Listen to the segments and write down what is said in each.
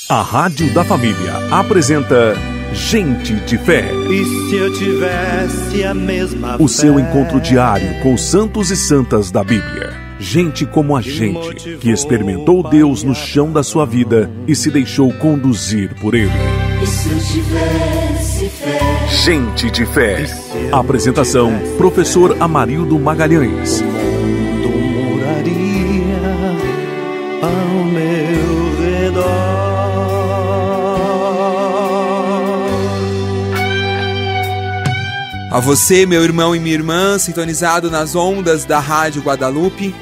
A Rádio da Família apresenta Gente de Fé. E se eu tivesse a mesma O fé? seu encontro diário com os santos e santas da Bíblia. Gente como a gente, que experimentou Deus no chão da sua vida e se deixou conduzir por Ele. E se eu tivesse fé? Gente de Fé. Apresentação, professor Amarildo Magalhães. O mundo moraria ao meu redor. A você, meu irmão e minha irmã, sintonizado nas ondas da Rádio Guadalupe,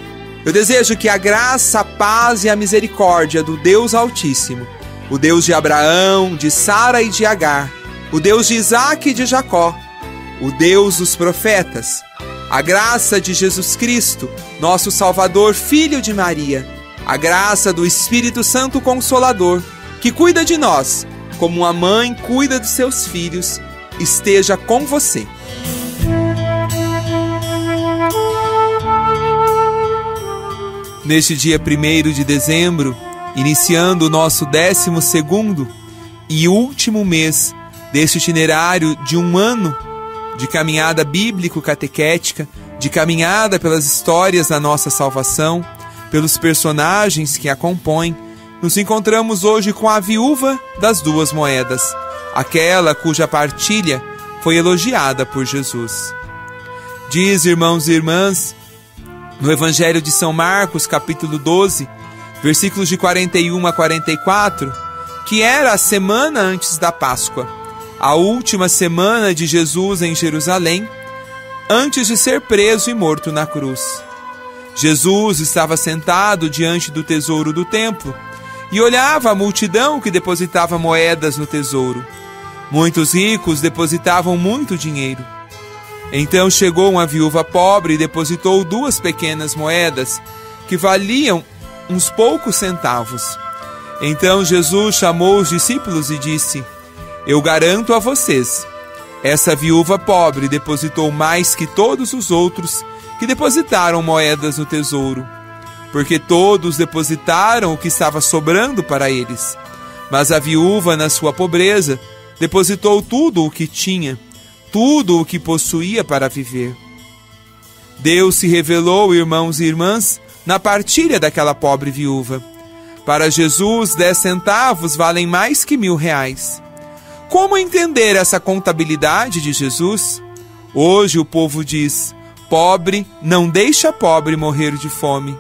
eu desejo que a graça, a paz e a misericórdia do Deus Altíssimo, o Deus de Abraão, de Sara e de Agar, o Deus de Isaac e de Jacó, o Deus dos profetas, a graça de Jesus Cristo, nosso Salvador, Filho de Maria, a graça do Espírito Santo Consolador, que cuida de nós, como uma mãe cuida dos seus filhos, esteja com você. Neste dia 1º de dezembro, iniciando o nosso 12º e último mês deste itinerário de um ano de caminhada bíblico-catequética, de caminhada pelas histórias da nossa salvação, pelos personagens que a compõem, nos encontramos hoje com a viúva das duas moedas, aquela cuja partilha foi elogiada por Jesus. Diz, irmãos e irmãs, no Evangelho de São Marcos, capítulo 12, versículos de 41 a 44, que era a semana antes da Páscoa, a última semana de Jesus em Jerusalém, antes de ser preso e morto na cruz. Jesus estava sentado diante do tesouro do templo e olhava a multidão que depositava moedas no tesouro. Muitos ricos depositavam muito dinheiro. Então chegou uma viúva pobre e depositou 2 pequenas moedas, que valiam uns poucos centavos. Então Jesus chamou os discípulos e disse: Eu garanto a vocês, essa viúva pobre depositou mais que todos os outros que depositaram moedas no tesouro, porque todos depositaram o que estava sobrando para eles. Mas a viúva, na sua pobreza, depositou tudo o que tinha, tudo o que possuía para viver. Deus se revelou, irmãos e irmãs, na partilha daquela pobre viúva. Para Jesus, 10 centavos valem mais que R$1.000. Como entender essa contabilidade de Jesus? Hoje o povo diz: pobre não deixa pobre morrer de fome.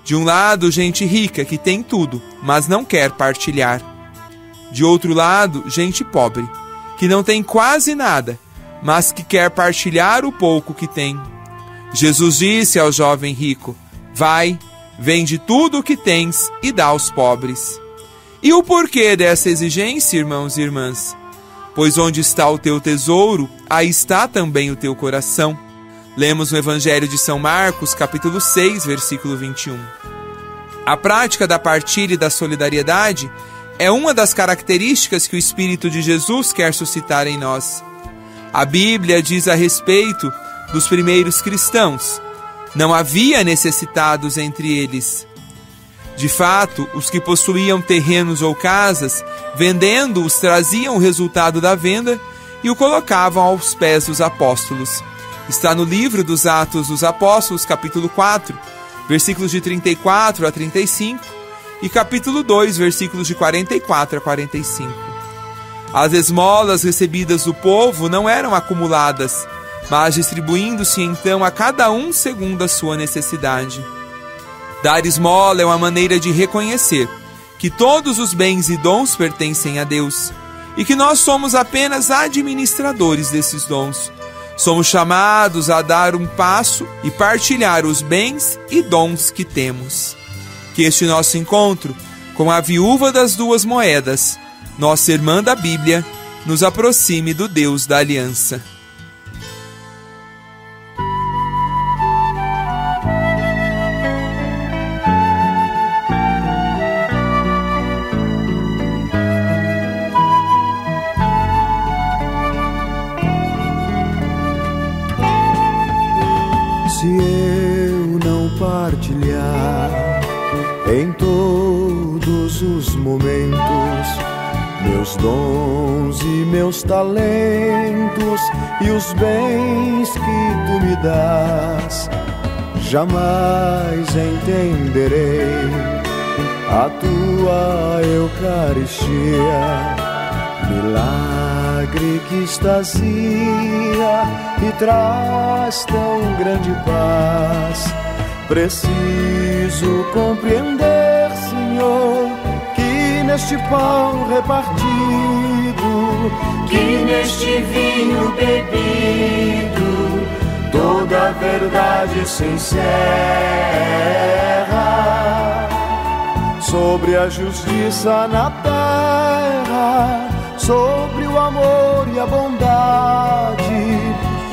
De um lado, gente rica que tem tudo, mas não quer partilhar. De outro lado, gente pobre, que não tem quase nada, mas que quer partilhar o pouco que tem. Jesus disse ao jovem rico: vai, vende tudo o que tens e dá aos pobres. E o porquê dessa exigência, irmãos e irmãs? Pois onde está o teu tesouro, aí está também o teu coração. Lemos no Evangelho de São Marcos, capítulo 6, versículo 21. A prática da partilha e da solidariedade é uma das características que o Espírito de Jesus quer suscitar em nós. A Bíblia diz a respeito dos primeiros cristãos: não havia necessitados entre eles. De fato, os que possuíam terrenos ou casas, vendendo-os, traziam o resultado da venda e o colocavam aos pés dos apóstolos. Está no livro dos Atos dos Apóstolos, capítulo 4, versículos de 34 a 35, e capítulo 2, versículos de 44 a 45. As esmolas recebidas do povo não eram acumuladas, mas distribuindo-se então a cada um segundo a sua necessidade. Dar esmola é uma maneira de reconhecer que todos os bens e dons pertencem a Deus e que nós somos apenas administradores desses dons. Somos chamados a dar um passo e partilhar os bens e dons que temos. Que este nosso encontro com a viúva das 2 moedas, nossa irmã da Bíblia, nos aproxime do Deus da aliança. Se eu não partilhar em todos todos os momentos, meus dons e meus talentos e os bens que tu me dás. Jamais entenderei a tua Eucaristia, milagre que extasia e traz tão grande paz. Preciso compreender, Senhor, que neste pão repartido, que neste vinho bebido, toda a verdade se encerra. Sobre a justiça na terra, sobre o amor e a bondade,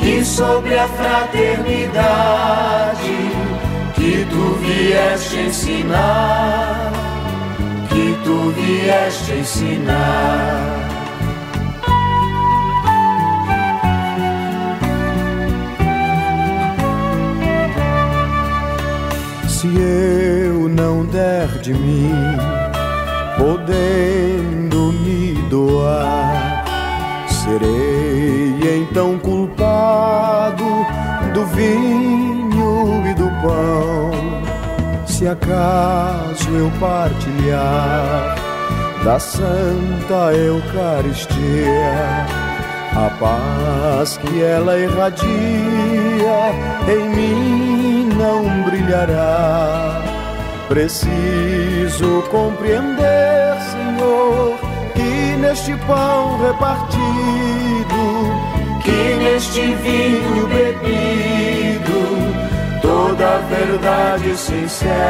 e sobre a fraternidade que tu vieste ensinar, que tu vieste ensinar. Se eu não der de mim, podendo me doar, serei então culpado do vinho e do pão. Se acaso eu partilhar da Santa Eucaristia, a paz que ela irradia em mim não brilhará. Preciso compreender, Senhor, que neste pão repartido, que neste vinho bebido, toda a verdade se encerra.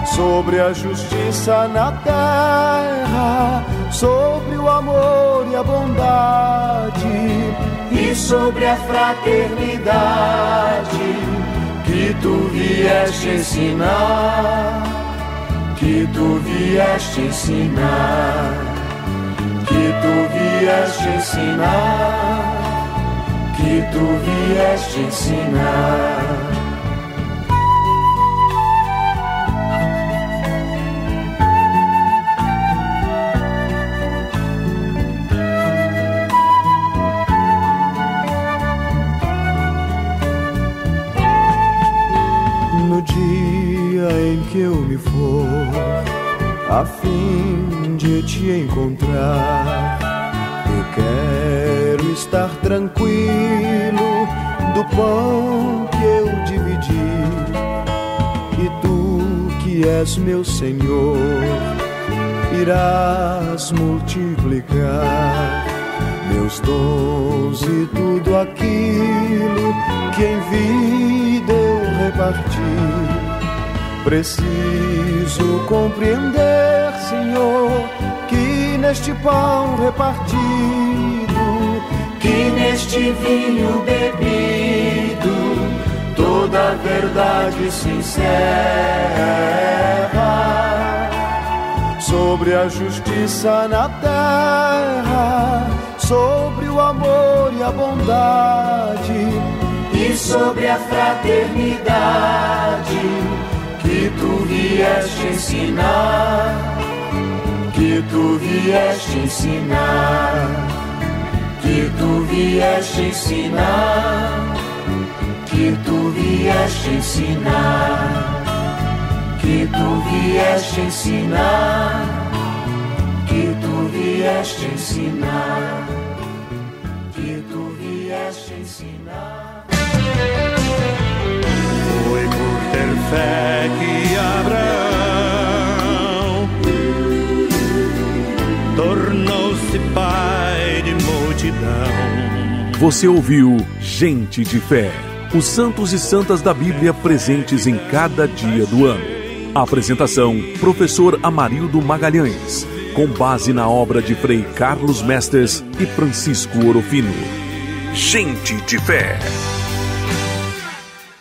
Sobre a justiça na terra, sobre o amor e a bondade, e sobre a fraternidade que tu vieste ensinar, que tu vieste ensinar, que tu vieste ensinar, que tu vieste ensinar. No dia em que eu me for, a fim de te encontrar, eu quero estar tranquilo do pão que eu dividi. E tu, que és meu Senhor, irás multiplicar meus dons e tudo aquilo que em vida eu reparti. Preciso compreender, Senhor, que neste pão repartido, que neste vinho bebido, toda a verdade se encerra. Sobre a justiça na terra, sobre o amor e a bondade, e sobre a fraternidade que tu vieste ensinar, que tu vieste ensinar, que tu vieste ensinar, que tu vieste ensinar, que tu vieste ensinar, que tu vieste ensinar, que tu vieste ensinar. Foi por ter fé que Abraão tornou-se pai de multidão. Você ouviu Gente de Fé, os santos e santas da Bíblia presentes em cada dia do ano. Apresentação: Professor Amarildo Magalhães, com base na obra de Frei Carlos Mestres e Francisco Orofino. Gente de Fé.